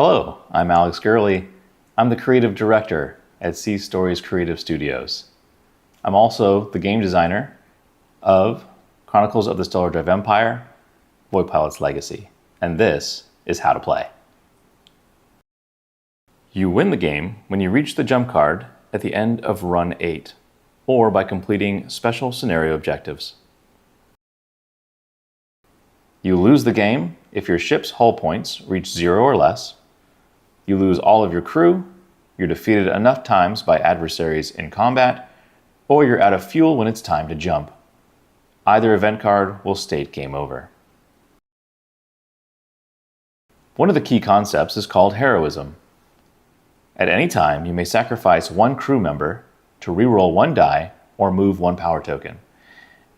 Hello, I'm Alex Gurley. I'm the creative director at C Stories Creative Studios. I'm also the game designer of Chronicles of the Stellar Drive Empire, Voidpilot's Legacy, and this is How to Play. You win the game when you reach the jump card at the end of Run 8, or by completing special scenario objectives. You lose the game if your ship's hull points reach 0 or less, you lose all of your crew, you're defeated enough times by adversaries in combat, or you're out of fuel when it's time to jump. Either event card will state game over. One of the key concepts is called Heroism. At any time, you may sacrifice one crew member to reroll one die or move one power token.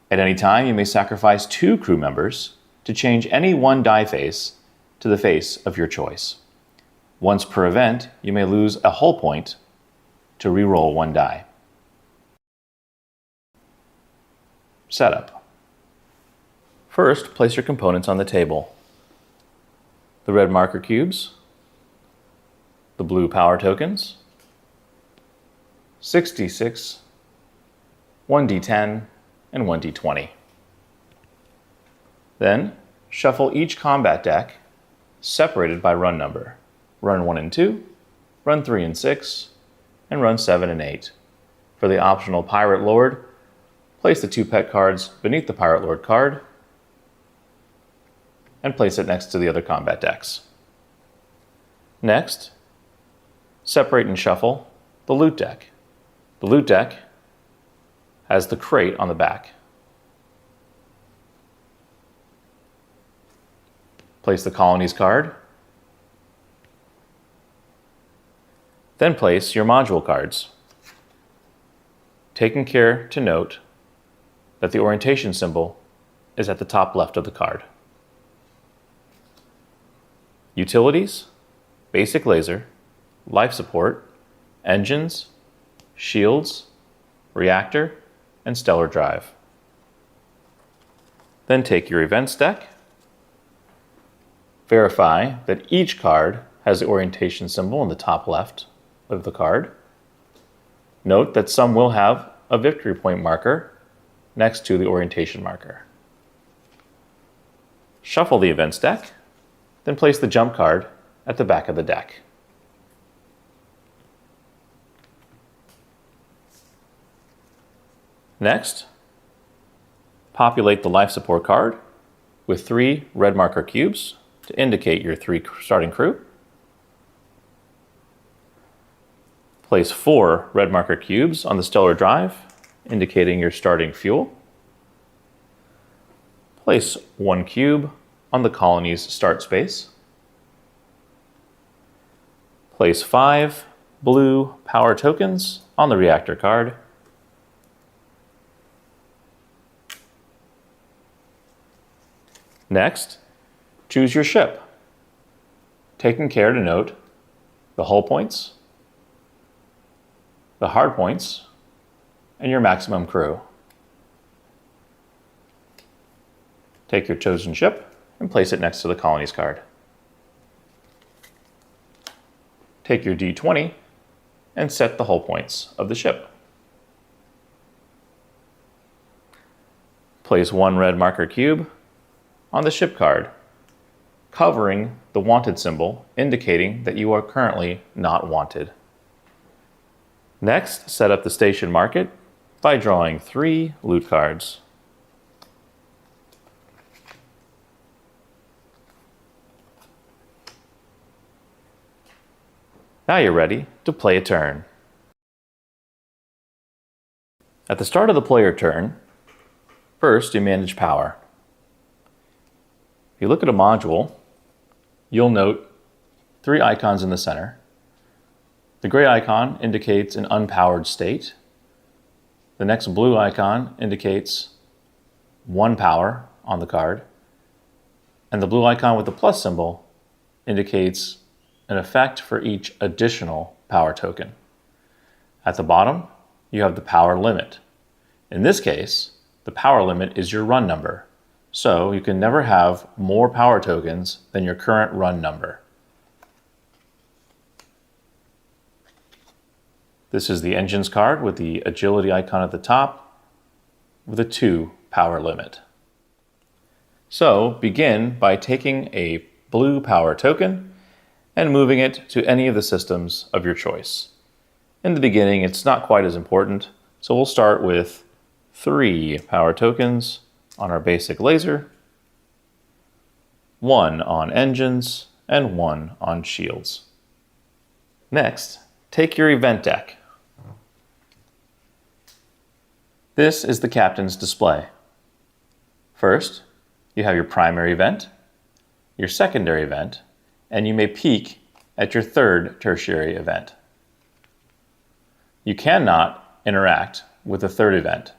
At any time, you may sacrifice 2 crew members to change any one die face to the face of your choice. Once per event, you may lose a hull point to reroll one die. Setup. First, place your components on the table. The red marker cubes, the blue power tokens, 6d6, 1d10, and 1d20. Then, shuffle each combat deck separated by run number. Run 1 and 2, Run 3 and 6, and Run 7 and 8. For the optional Pirate Lord, place the 2 pet cards beneath the Pirate Lord card and place it next to the other combat decks. Next, separate and shuffle the loot deck. The loot deck has the crate on the back. Place the colonies card. Then place your module cards. Taking care to note that the orientation symbol is at the top left of the card. Utilities, basic laser, life support, engines, shields, reactor, and stellar drive. Then take your events deck. Verify that each card has the orientation symbol in the top left of the card. Note that some will have a victory point marker next to the orientation marker. Shuffle the events deck, then place the jump card at the back of the deck. Next, populate the life support card with 3 red marker cubes to indicate your 3 starting crew. Place 4 red marker cubes on the stellar drive, indicating your starting fuel. Place 1 cube on the colony's start space. Place 5 blue power tokens on the reactor card. Next, choose your ship, taking care to note the hull points, the hard points, and your maximum crew. Take your chosen ship and place it next to the colonies card. Take your D20 and set the hull points of the ship. Place 1 red marker cube on the ship card, covering the wanted symbol, indicating that you are currently not wanted. Next, set up the station market by drawing 3 loot cards. Now you're ready to play a turn. At the start of the player turn, first you manage power. If you look at a module, you'll note 3 icons in the center. The gray icon indicates an unpowered state. The next blue icon indicates 1 power on the card. And the blue icon with the plus symbol indicates an effect for each additional power token. At the bottom, you have the power limit. In this case, the power limit is your run number. So you can never have more power tokens than your current run number. This is the engines card with the agility icon at the top with a 2 power limit. So begin by taking a blue power token and moving it to any of the systems of your choice. In the beginning, it's not quite as important, so we'll start with 3 power tokens on our basic laser, 1 on engines, and 1 on shields. Next, take your event deck. This is the captain's display. First, you have your primary event, your secondary event, and you may peek at your third tertiary event. You cannot interact with the third event.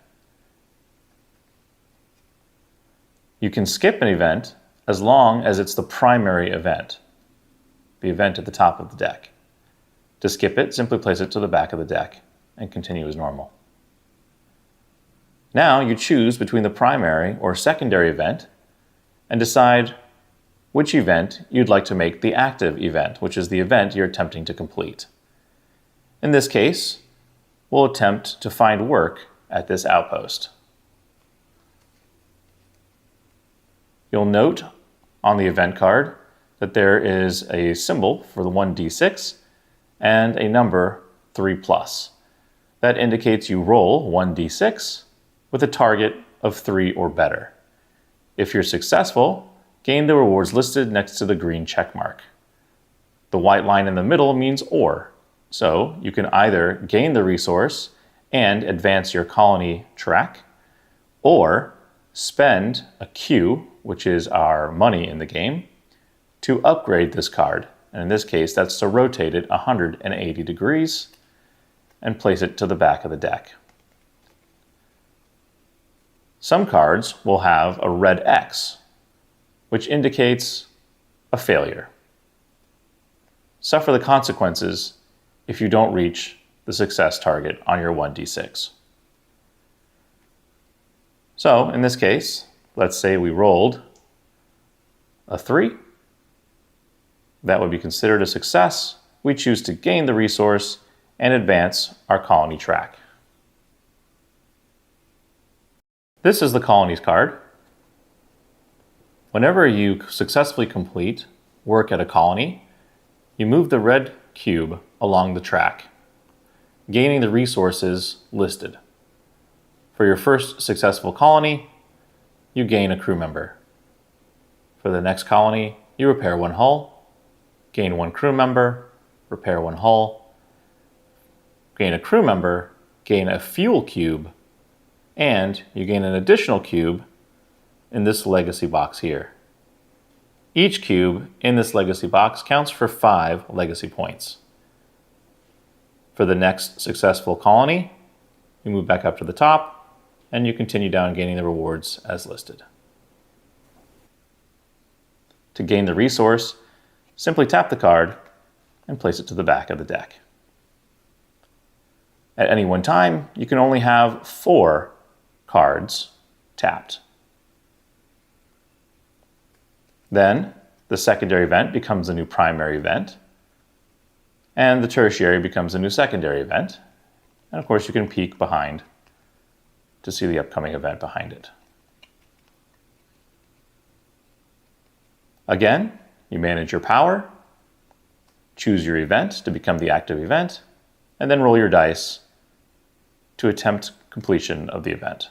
You can skip an event as long as it's the primary event, the event at the top of the deck. To skip it, simply place it to the back of the deck and continue as normal. Now you choose between the primary or secondary event and decide which event you'd like to make the active event, which is the event you're attempting to complete. In this case, we'll attempt to find work at this outpost. You'll note on the event card that there is a symbol for the 1d6 and a number 3+. That indicates you roll 1d6 with a target of 3 or better. If you're successful, gain the rewards listed next to the green check mark. The white line in the middle means or, so you can either gain the resource and advance your colony track, or spend a Q, which is our money in the game, to upgrade this card. And in this case, that's to rotate it 180 degrees and place it to the back of the deck. Some cards will have a red X, which indicates a failure. Suffer the consequences if you don't reach the success target on your 1d6. So in this case, let's say we rolled a 3. That would be considered a success. We choose to gain the resource and advance our colony track. This is the colonies card. Whenever you successfully complete work at a colony, you move the red cube along the track, gaining the resources listed. For your first successful colony, you gain a crew member. For the next colony, you repair 1 hull, gain 1 crew member, repair 1 hull, gain a crew member, gain a fuel cube, and you gain an additional cube in this legacy box here. Each cube in this legacy box counts for 5 legacy points. For the next successful colony, you move back up to the top, and you continue down gaining the rewards as listed. To gain the resource, simply tap the card and place it to the back of the deck. At any one time, you can only have 4 cards tapped. Then the secondary event becomes a new primary event, and the tertiary becomes a new secondary event. And of course, you can peek behind to see the upcoming event behind it. Again, you manage your power, choose your event to become the active event, and then roll your dice to attempt completion of the event.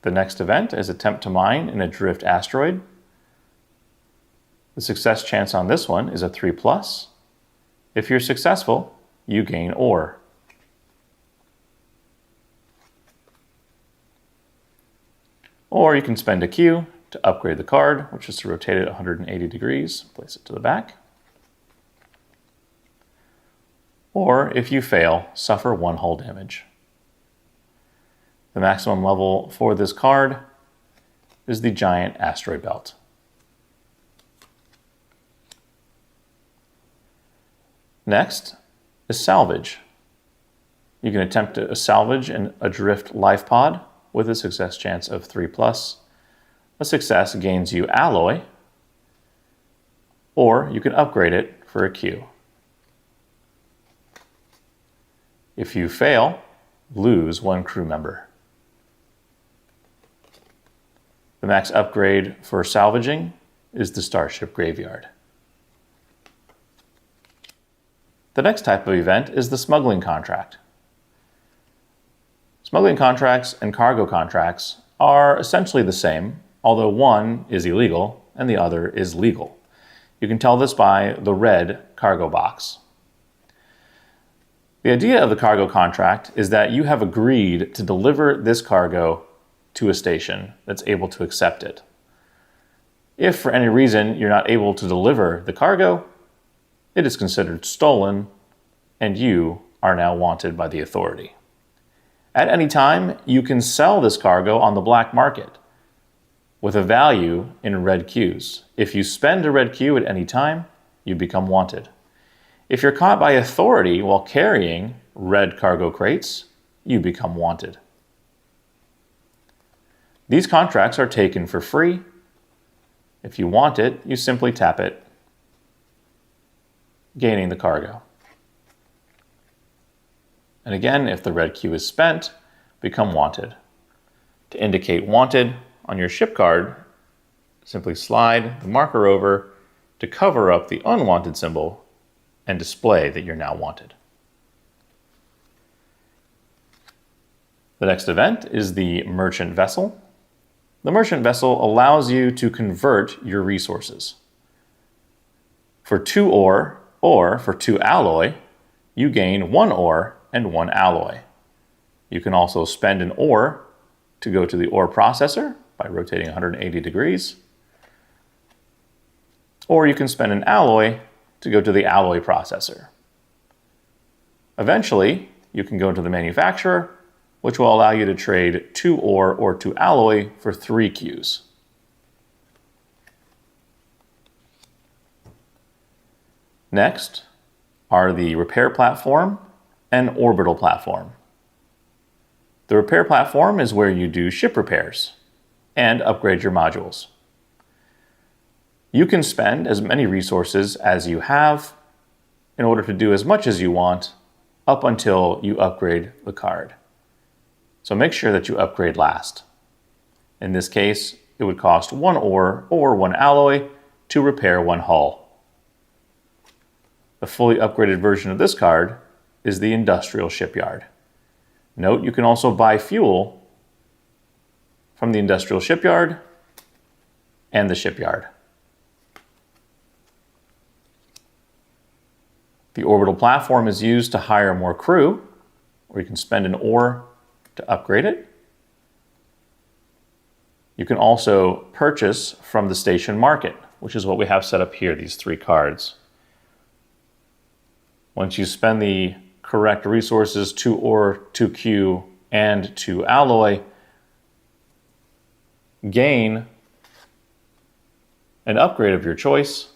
The next event is attempt to mine an adrift asteroid. The success chance on this one is a 3+. If you're successful, you gain ore. Or you can spend a Q to upgrade the card, which is to rotate it 180 degrees, place it to the back. Or if you fail, suffer 1 hull damage. The maximum level for this card is the giant asteroid belt. Next is salvage. You can attempt to salvage an adrift life pod with a success chance of 3+. A success gains you alloy, or you can upgrade it for a Q. If you fail, lose 1 crew member. The max upgrade for salvaging is the Starship Graveyard. The next type of event is the smuggling contract. Smuggling contracts and cargo contracts are essentially the same, although one is illegal and the other is legal. You can tell this by the red cargo box. The idea of the cargo contract is that you have agreed to deliver this cargo to a station that's able to accept it. If for any reason you're not able to deliver the cargo, it is considered stolen and you are now wanted by the authority. At any time, you can sell this cargo on the black market with a value in red Qs. If you spend a red Q at any time, you become wanted. If you're caught by authority while carrying red cargo crates, you become wanted. These contracts are taken for free. If you want it, you simply tap it, gaining the cargo. And again, if the red Q is spent, become wanted. To indicate wanted on your ship card, simply slide the marker over to cover up the unwanted symbol and display that you're now wanted. The next event is the merchant vessel. The merchant vessel allows you to convert your resources. For 2 ore or for 2 alloy, you gain 1 ore and 1 alloy. You can also spend an ore to go to the ore processor by rotating 180 degrees, or you can spend an alloy to go to the alloy processor. Eventually, you can go to the manufacturer, which will allow you to trade 2 ore or 2 alloy for 3 Qs. Next are the repair platform and orbital platform. The repair platform is where you do ship repairs and upgrade your modules. You can spend as many resources as you have in order to do as much as you want up until you upgrade the card. So make sure that you upgrade last. In this case, it would cost 1 ore or 1 alloy to repair 1 hull. The fully upgraded version of this card is the industrial shipyard. Note, you can also buy fuel from the industrial shipyard and the shipyard. The orbital platform is used to hire more crew, or you can spend an ore to upgrade it. You can also purchase from the station market, which is what we have set up here, these 3 cards. Once you spend the correct resources, 2 ore, 2 Q, and 2 alloy, gain an upgrade of your choice,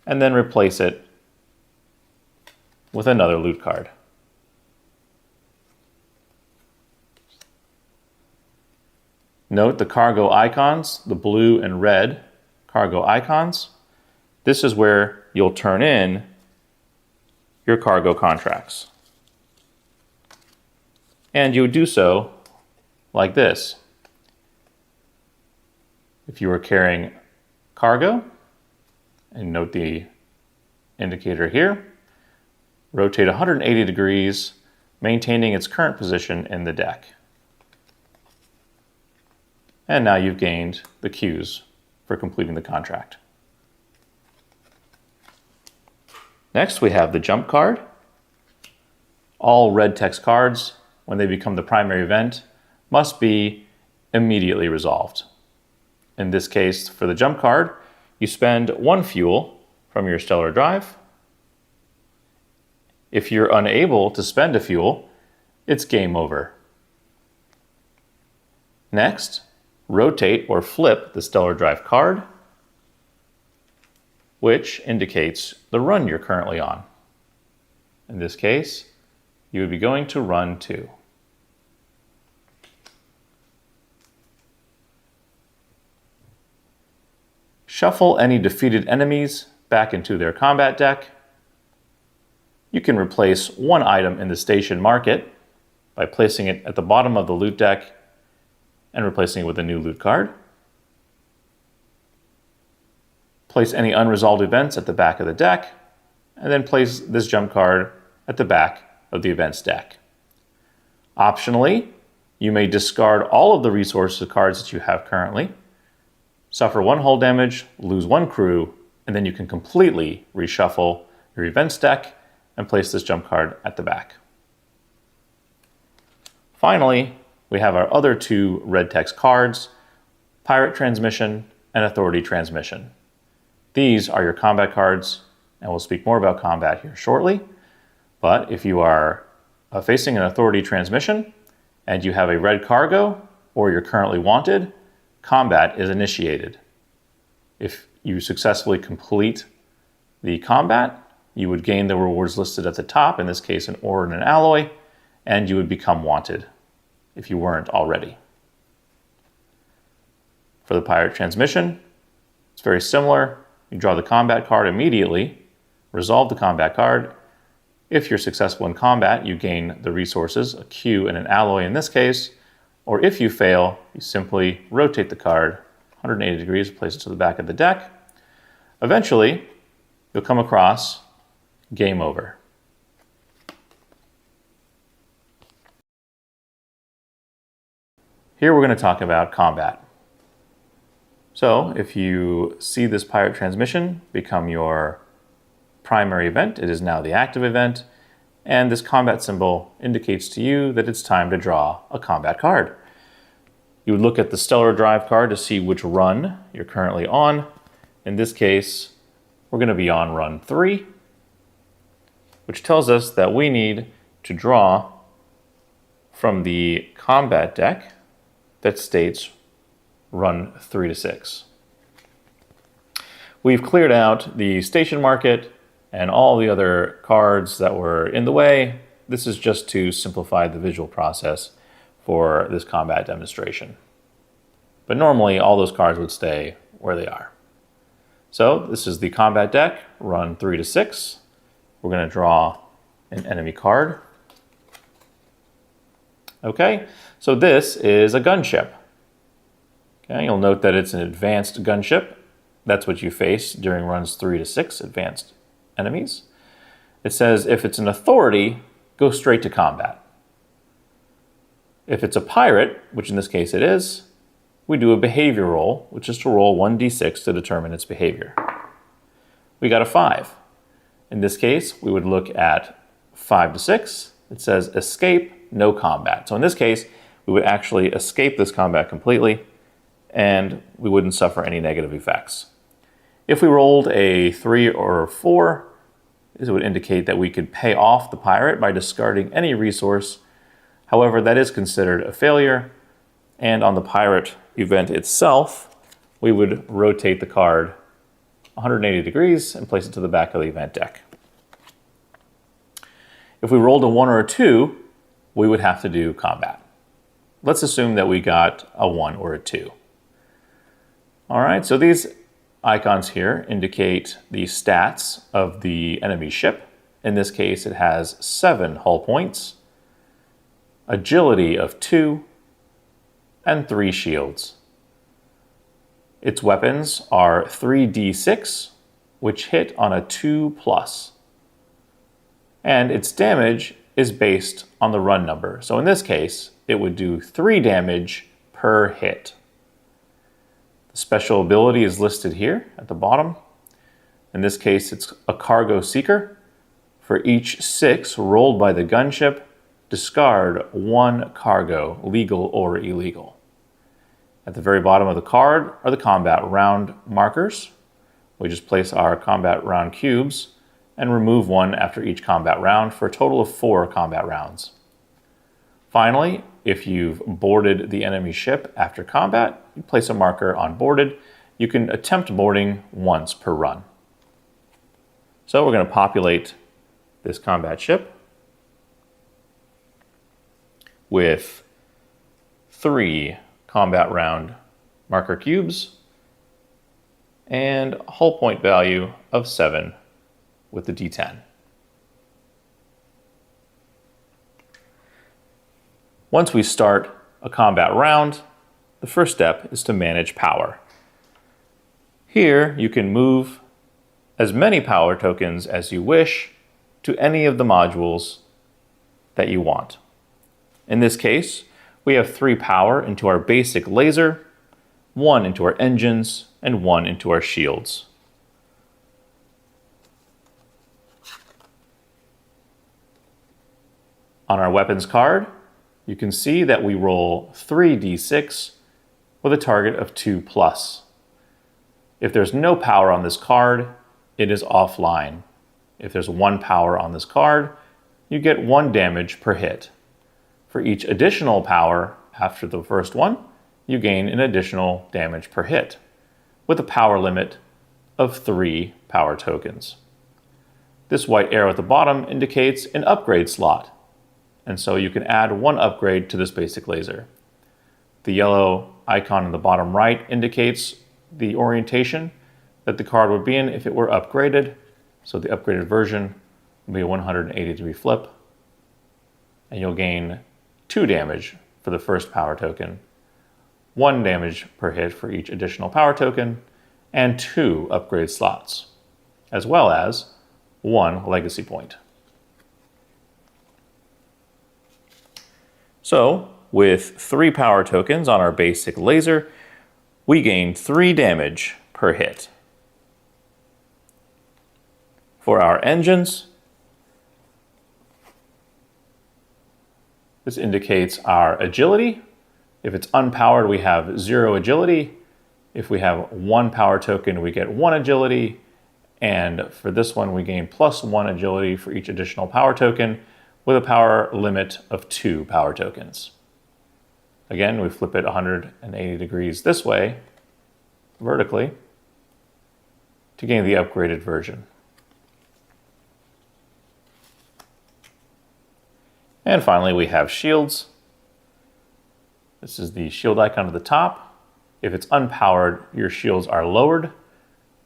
and then replace it with another loot card. Note the cargo icons, the blue and red cargo icons. This is where you'll turn in your cargo contracts. And you would do so like this. If you are carrying cargo, and note the indicator here, rotate 180 degrees, maintaining its current position in the deck. And now you've gained the Qs for completing the contract. Next, we have the jump card. All red text cards, when they become the primary event, must be immediately resolved. In this case, for the jump card, you spend 1 fuel from your stellar drive. If you're unable to spend a fuel, it's game over. Next, rotate or flip the stellar drive card, which indicates the run you're currently on. In this case, you would be going to run 2. Shuffle any defeated enemies back into their combat deck. You can replace one item in the station market by placing it at the bottom of the loot deck and replacing it with a new loot card. Place any unresolved events at the back of the deck, and then place this jump card at the back of the events deck. Optionally, you may discard all of the resources cards that you have currently, suffer 1 hull damage, lose 1 crew, and then you can completely reshuffle your events deck and place this jump card at the back. Finally, we have our other 2 red text cards, Pirate Transmission and Authority Transmission. These are your combat cards, and we'll speak more about combat here shortly. But if you are facing an Authority Transmission and you have a red cargo or you're currently wanted, combat is initiated. If you successfully complete the combat, you would gain the rewards listed at the top, in this case an ore and an alloy, and you would become wanted if you weren't already. For the Pirate Transmission, it's very similar. You draw the combat card immediately, resolve the combat card. If you're successful in combat, you gain the resources, a Q and an alloy in this case, or if you fail, you simply rotate the card 180 degrees, place it to the back of the deck. Eventually, you'll come across game over. Here we're going to talk about combat. So if you see this Pirate Transmission become your primary event, it is now the active event, and this combat symbol indicates to you that it's time to draw a combat card. You would look at the Stellar Drive card to see which run you're currently on. In this case, we're going to be on run 3, which tells us that we need to draw from the combat deck that states run 3 to 6. We've cleared out the station market and all the other cards that were in the way. This is just to simplify the visual process for this combat demonstration. But normally all those cards would stay where they are. So this is the combat deck, run 3 to 6. We're going to draw an enemy card. Okay, so this is a gunship. Okay, you'll note that it's an advanced gunship. That's what you face during runs 3 to 6, advanced enemies. It says if it's an authority, go straight to combat. If it's a pirate, which in this case it is, we do a behavior roll, which is to roll 1d6 to determine its behavior. We got a 5. In this case, we would look at 5 to 6. It says escape, no combat. So in this case, we would actually escape this combat completely, and we wouldn't suffer any negative effects. If we rolled a 3 or a 4, this would indicate that we could pay off the pirate by discarding any resource. However, that is considered a failure, and on the pirate event itself, we would rotate the card 180 degrees and place it to the back of the event deck. If we rolled a 1 or a 2, we would have to do combat. Let's assume that we got a 1 or a 2. All right, so these icons here indicate the stats of the enemy ship. In this case, it has 7 hull points, agility of 2, and 3 shields. Its weapons are 3d6, which hit on a 2+. And its damage is based on the run number. So in this case, it would do 3 damage per hit. The special ability is listed here at the bottom. In this case, it's a cargo seeker. For each 6 rolled by the gunship, discard 1 cargo, legal or illegal. At the very bottom of the card are the combat round markers. We just place our combat round cubes and remove 1 after each combat round for a total of 4 combat rounds. Finally, if you've boarded the enemy ship after combat, you place a marker on boarded. You can attempt boarding once per run. So we're going to populate this combat ship with 3 combat round marker cubes. and a hull point value of 7 with the D10. Once we start a combat round, the first step is to manage power. Here, you can move as many power tokens as you wish to any of the modules that you want. In this case, we have 3 power into our basic laser, 1 into our engines, and 1 into our shields. On our weapons card, you can see that we roll 3d6 with a target of 2+. If there's no power on this card, it is offline. If there's 1 power on this card, you get 1 damage per hit. For each additional power after the first one, you gain an additional damage per hit, with a power limit of 3 power tokens. This white arrow at the bottom indicates an upgrade slot, and so you can add 1 upgrade to this basic laser. The yellow icon in the bottom right indicates the orientation that the card would be in if it were upgraded. So the upgraded version will be a 180-degree flip, and you'll gain 2 damage for the first power token, 1 damage per hit for each additional power token, and 2 upgrade slots, as well as 1 legacy point. So, with 3 power tokens on our basic laser, we gain 3 damage per hit. For our engines, this indicates our agility. If it's unpowered, we have 0 agility. If we have 1 power token, we get 1 agility. And for this one, we gain +1 agility for each additional power token with a power limit of 2 power tokens. Again, we flip it 180 degrees this way, vertically, to gain the upgraded version. And finally, we have shields. This is the shield icon at the top. If it's unpowered, your shields are lowered.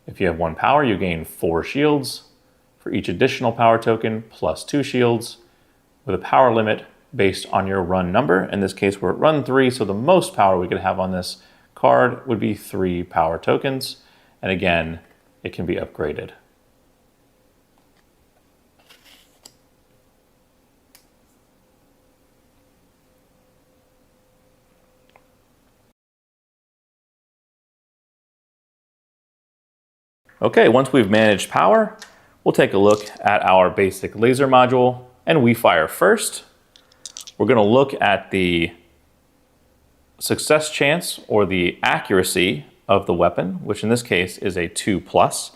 If you have 1 power, you gain 4 shields. For each additional power token, +2 shields, with a power limit based on your run number. In this case, we're at run 3, so the most power we could have on this card would be 3 power tokens. And again, it can be upgraded. Okay, once we've managed power, we'll take a look at our basic laser module, and we fire first. We're going to look at the success chance or the accuracy of the weapon, which in this case is a 2+,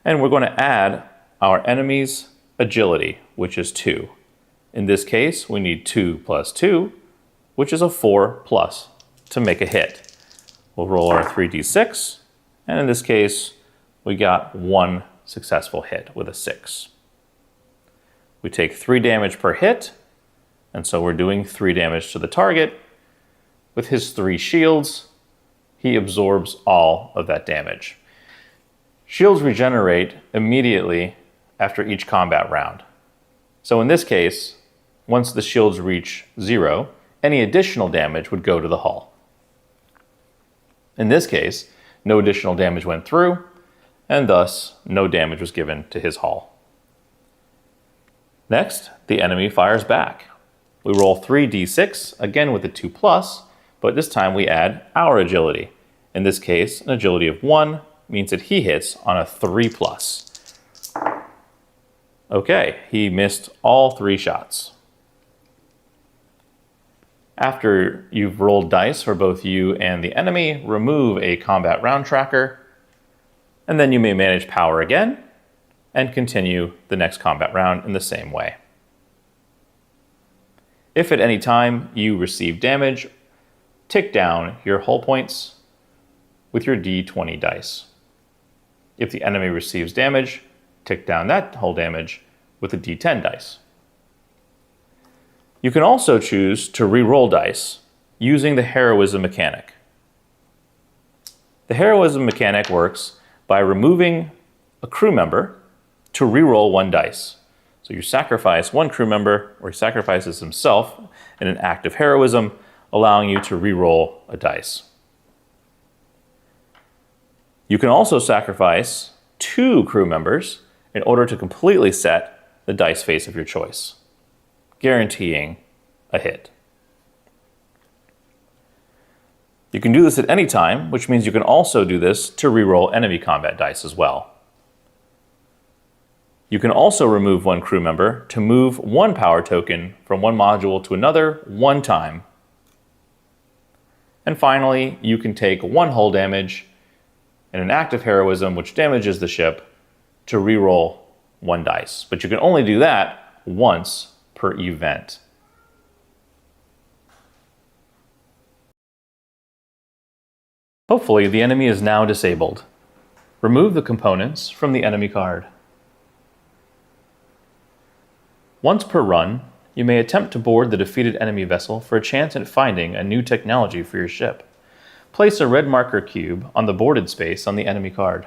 and we're going to add our enemy's agility, which is 2. In this case, we need 2 + 2, which is a 4+ to make a hit. We'll roll our 3d6, and in this case, we got 1 successful hit with a 6. We take 3 damage per hit, and so we're doing 3 damage to the target. With his 3 shields, he absorbs all of that damage. Shields regenerate immediately after each combat round. So in this case, once the shields reach 0, any additional damage would go to the hull. In this case, no additional damage went through, and thus no damage was given to his hull. Next, the enemy fires back. We roll 3d6, again with a 2+, but this time we add our agility. In this case, an agility of 1 means that he hits on a 3+. Okay, he missed all 3 shots. After you've rolled dice for both you and the enemy, remove a combat round tracker, and then you may manage power again and continue the next combat round in the same way. If at any time you receive damage, tick down your hull points with your d20 dice. If the enemy receives damage, tick down that hull damage with a d10 dice. You can also choose to re-roll dice using the Heroism mechanic. The Heroism mechanic works by removing a crew member to reroll 1 dice. So you sacrifice 1 crew member, or he sacrifices himself in an act of heroism, allowing you to reroll a dice. You can also sacrifice 2 crew members in order to completely set the dice face of your choice, guaranteeing a hit. You can do this at any time, which means you can also do this to reroll enemy combat dice as well. You can also remove 1 crew member to move 1 power token from 1 module to another 1 time. And finally, you can take 1 hull damage in an act of heroism which damages the ship to reroll 1 dice. But you can only do that once per event. Hopefully, the enemy is now disabled. Remove the components from the enemy card. Once per run, you may attempt to board the defeated enemy vessel for a chance at finding a new technology for your ship. Place a red marker cube on the boarded space on the enemy card.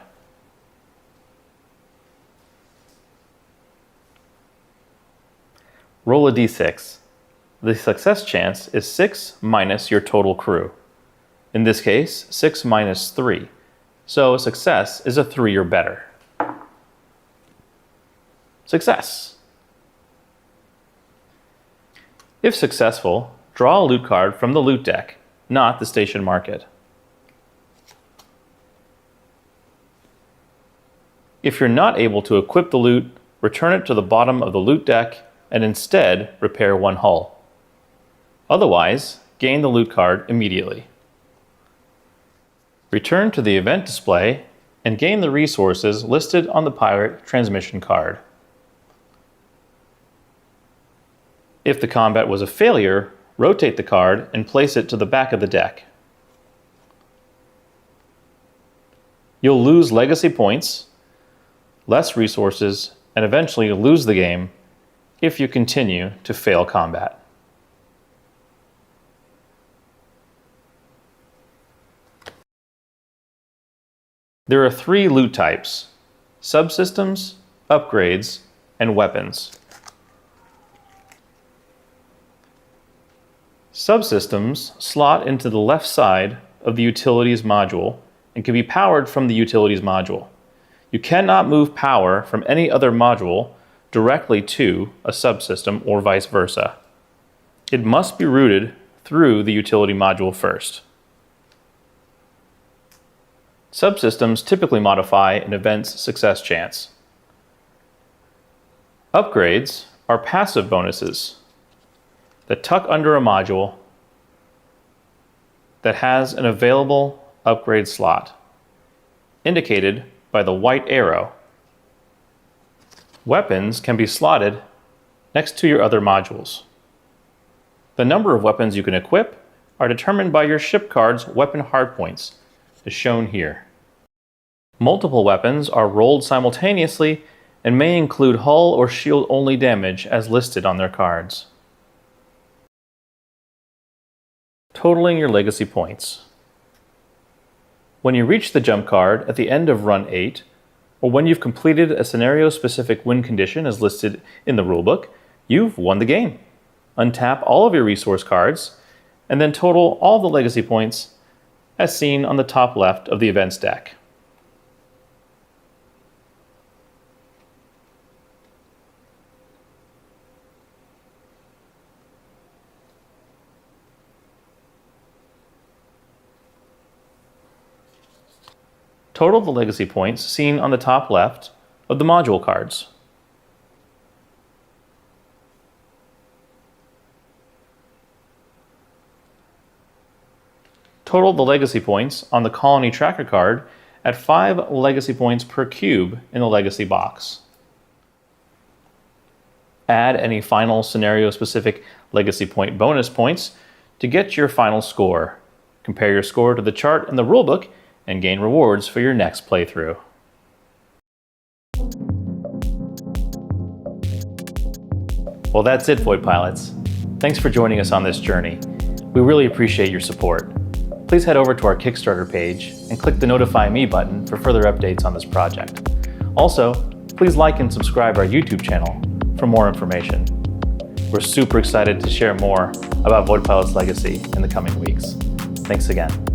Roll a d6. The success chance is 6 minus your total crew. In this case, 6 minus 3. So success is a 3 or better. Success. If successful, draw a loot card from the loot deck, not the station market. If you're not able to equip the loot, return it to the bottom of the loot deck and instead repair 1 hull. Otherwise, gain the loot card immediately. Return to the event display and gain the resources listed on the pirate transmission card. If the combat was a failure, rotate the card and place it to the back of the deck. You'll lose legacy points, less resources, and eventually lose the game if you continue to fail combat. There are 3 loot types: subsystems, upgrades, and weapons. Subsystems slot into the left side of the utilities module and can be powered from the utilities module. You cannot move power from any other module directly to a subsystem or vice versa. It must be routed through the utility module first. Subsystems typically modify an event's success chance. Upgrades are passive bonuses that tuck under a module that has an available upgrade slot, indicated by the white arrow. Weapons can be slotted next to your other modules. The number of weapons you can equip are determined by your ship card's weapon hardpoints, as shown here. Multiple weapons are rolled simultaneously and may include hull or shield only damage as listed on their cards. Totaling your legacy points. When you reach the jump card at the end of run 8, or when you've completed a scenario-specific win condition as listed in the rulebook, you've won the game. Untap all of your resource cards, and then total all the legacy points as seen on the top left of the events deck. Total the legacy points seen on the top left of the module cards. Total the legacy points on the colony tracker card at 5 legacy points per cube in the legacy box. Add any final scenario-specific legacy point bonus points to get your final score. Compare your score to the chart in the rulebook and gain rewards for your next playthrough. Well, that's it, Void Pilots. Thanks for joining us on this journey. We really appreciate your support. please head over to our Kickstarter page and click the Notify Me button for further updates on this project. Also, please like and subscribe our YouTube channel for more information. We're super excited to share more about Voidpilot's legacy in the coming weeks. Thanks again.